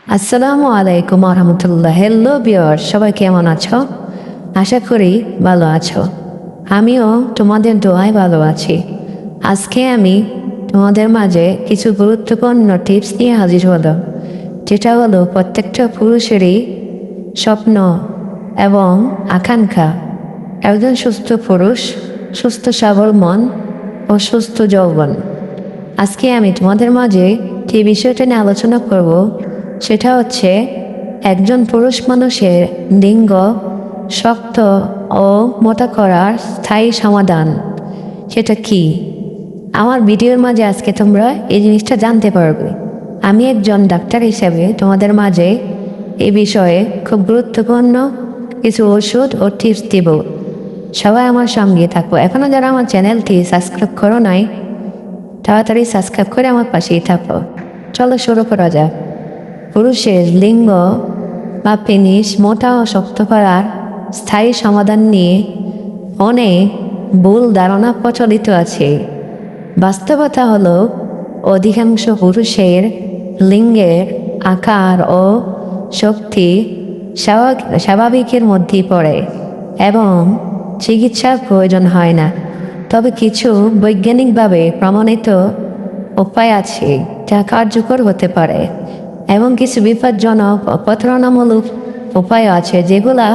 আসসালামু আলাইকুম রহমতুল্লাহ। Hello viewer, সবাই কেমন আছো? আশা করি ভালো আছো। আমিও তোমাদের দোয়ায় ভালো আছি। আজকে আমি তোমাদের মাঝে কিছু গুরুত্বপূর্ণ টিপস নিয়ে হাজির হলো, যেটা হলো প্রত্যেকটা পুরুষেরই স্বপ্ন এবং আকাঙ্ক্ষা। একজন সুস্থ পুরুষ, সুস্থ সবল মন ও সুস্থ যৌবন। আজকে আমি তোমাদের মাঝে যে বিষয়টা নিয়ে আলোচনা করব সেটা হচ্ছে একজন পুরুষ মানুষের লিঙ্গ শক্ত ও মোটা করার স্থায়ী সমাধান। সেটা কি? আমার ভিডিওর মাঝে আজকে তোমরা এই জিনিসটা জানতে পারবে। আমি একজন ডাক্তার হিসেবে তোমাদের মাঝে এই বিষয়ে খুব গুরুত্বপূর্ণ কিছু ওষুধ ও টিপস দিব। সবাই আমার সঙ্গে থাকো। এখনও যারা আমার চ্যানেলটি সাবস্ক্রাইব করো নাই, তাড়াতাড়ি সাবস্ক্রাইব করে আমার পাশেই থাকো। চলো শুরু করা যাক। পুরুষের লিঙ্গ বা পেনিস মোটা ও শক্ত করার স্থায়ী সমাধান নিয়ে অনেক ভুল ধারণা প্রচলিত আছে। বাস্তবতা হলো অধিকাংশ পুরুষের লিঙ্গের আকার ও শক্তি স্বাভাবিকের মধ্যেই পড়ে এবং চিকিৎসার প্রয়োজন হয় না। তবে কিছু বৈজ্ঞানিকভাবে প্রমাণিত উপায় আছে যা কার্যকর হতে পারে এবং কিছু বিপজ্জনক ও প্রতারণামূলক উপায় আছে যেগুলা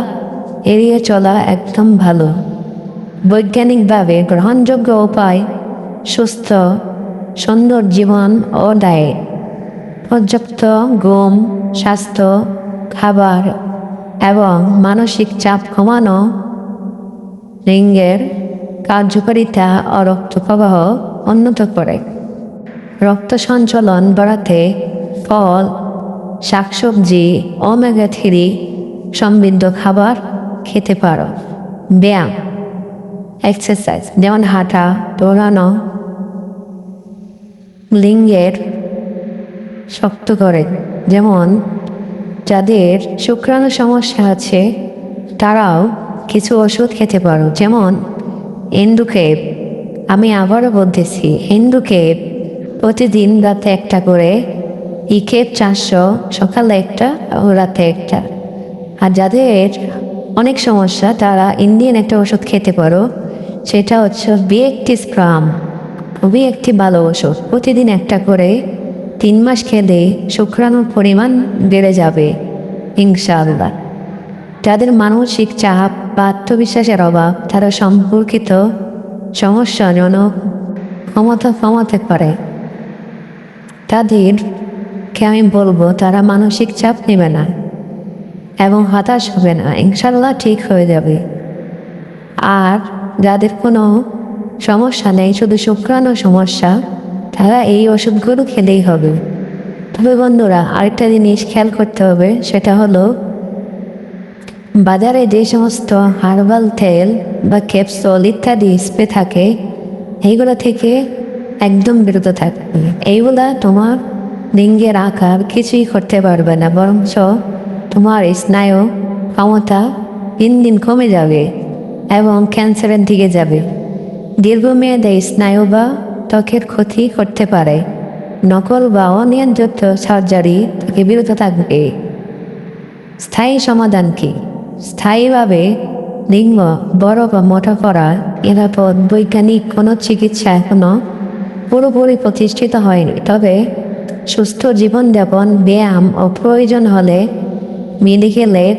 এড়িয়ে চলা একদম ভালো। বৈজ্ঞানিকভাবে গ্রহণযোগ্য উপায়: সুস্থ সুন্দর জীবন ও ডায়েট, পর্যাপ্ত ঘুম, স্বাস্থ্য খাবার এবং মানসিক চাপ কমানো লিঙ্গের কার্যকারিতা ও রক্ত প্রবাহ উন্নত করে। রক্ত সঞ্চালন বাড়াতে ফল, শাকসবজি, ওমেগা-3 সমৃদ্ধ খাবার খেতে পারো। ব্যায়াম, এক্সারসাইজ যেমন হাঁটা, দৌড়ানো লিঙ্গের শক্ত করে। যেমন যাদের শুক্রাণু সমস্যা আছে তারাও কিছু ওষুধ খেতে পারো, যেমন এন্ডুকেপ। আমি আবারও বলতেছি, এন্ডুকেপ প্রতিদিন রাতে একটা করে, ইকেপ 400 সকালে একটা ও রাতে একটা। আর যাদের অনেক সমস্যা তারা ইন্ডিয়ান একটা ওষুধ খেতে পারো, সেটা হচ্ছে বিএক্টিস্প্রাম। খুবই একটি ভালো ওষুধ, প্রতিদিন একটা করে 3 মাস খেলে শুক্রাণুর পরিমাণ বেড়ে যাবে ইনশাআল্লাহ। যাদের মানসিক চাপ বা আত্মবিশ্বাসের অভাব, তারা সম্পর্কিত সমস্যাজনক ক্ষমতা কমাতে পারে। তাদেরকে আমি বলবো তারা মানসিক চাপ নেবে না এবং হতাশ হবে না, ইনশাল্লাহ ঠিক হয়ে যাবে। আর যাদের কোনো সমস্যা নেই, শুধু শুক্রাণু সমস্যা, তারা এই ওষুধগুলো খেলেই হবে। তবে বন্ধুরা, আরেকটা জিনিস খেয়াল করতে হবে, সেটা হলো বাজারে যে সমস্ত হার্বাল তেল বা ক্যাপসুল ইত্যাদি স্প্রে থাকে, এইগুলো থেকে একদম বিরত থাকবে। এইগুলা তোমার লিঙ্গের আকার কিছুই করতে পারবে না, বরঞ্চ তোমার স্নায়ু ক্ষমতা দিন দিন কমে যাবে এবং ক্যান্সারের দিকে যাবে। দীর্ঘমেয়াদে স্নায়ু বা ত্বকের ক্ষতি করতে পারে। নকল বা অনিয়ন্ত্রিত সার্জারি থেকে বিরত থাকবে। স্থায়ী সমাধান কি? স্থায়ীভাবে লিঙ্গ বড় বা মোটা করা নিরাপদ বৈজ্ঞানিক কোনো চিকিৎসা এখনো পুরোপুরি প্রতিষ্ঠিত হয়নি। তবে সুস্থ জীবনযাপন, ব্যায়াম ও প্রয়োজন হলে মেডিকেলের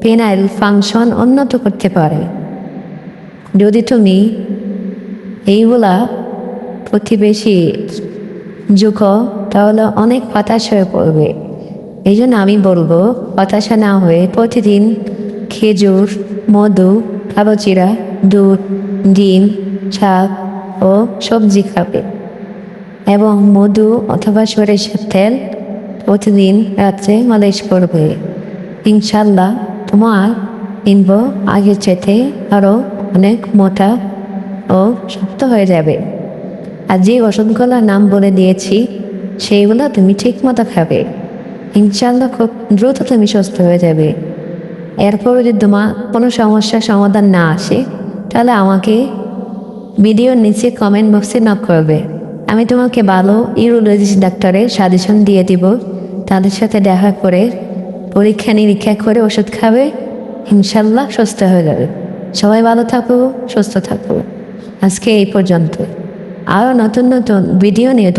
পেনাইল ফাংশন উন্নত করতে পারে। যদি তুমি এইগুলা প্রতিবেশী ঝুঁকো তাহলে অনেক হতাশ হয়ে পড়বে। এই জন্য আমি বলবো, হতাশা না হয়ে প্রতিদিন খেজুর, মধু, কালো জিরা, দুধ, ডিম, শাক ও সবজি খাবে এবং মধু অথবা সরিষার তেল প্রতিদিন রাত্রে মালিশ করবে। ইনশাল্লাহ তোমার লিঙ্গ আগের চাইতে আরও অনেক মোটা ও শক্ত হয়ে যাবে। আর যে ওষুধগুলোর নাম বলে দিয়েছি সেইগুলো তুমি ঠিক মতো খাবে, ইনশাল্লাহ খুব দ্রুত তুমি সুস্থ হয়ে যাবে। এরপরে যদি তোমার কোনো সমস্যার সমাধান না আসে, তাহলে আমাকে ভিডিওর নিচে কমেন্ট বক্সে নক করবে। আমি তোমাকে ভালো ইউরোলজিস্ট ডাক্তারের সাজেশন দিয়ে দিব, তাদের সাথে দেখা করে পরীক্ষা নিরীক্ষা করে ওষুধ খাবে, ইনশাল্লাহ সুস্থ হয়ে যাবে। সবাই ভালো থাকো, সুস্থ থাকো। আজকে এই পর্যন্ত। আরও নতুন নতুন ভিডিও নিয়ে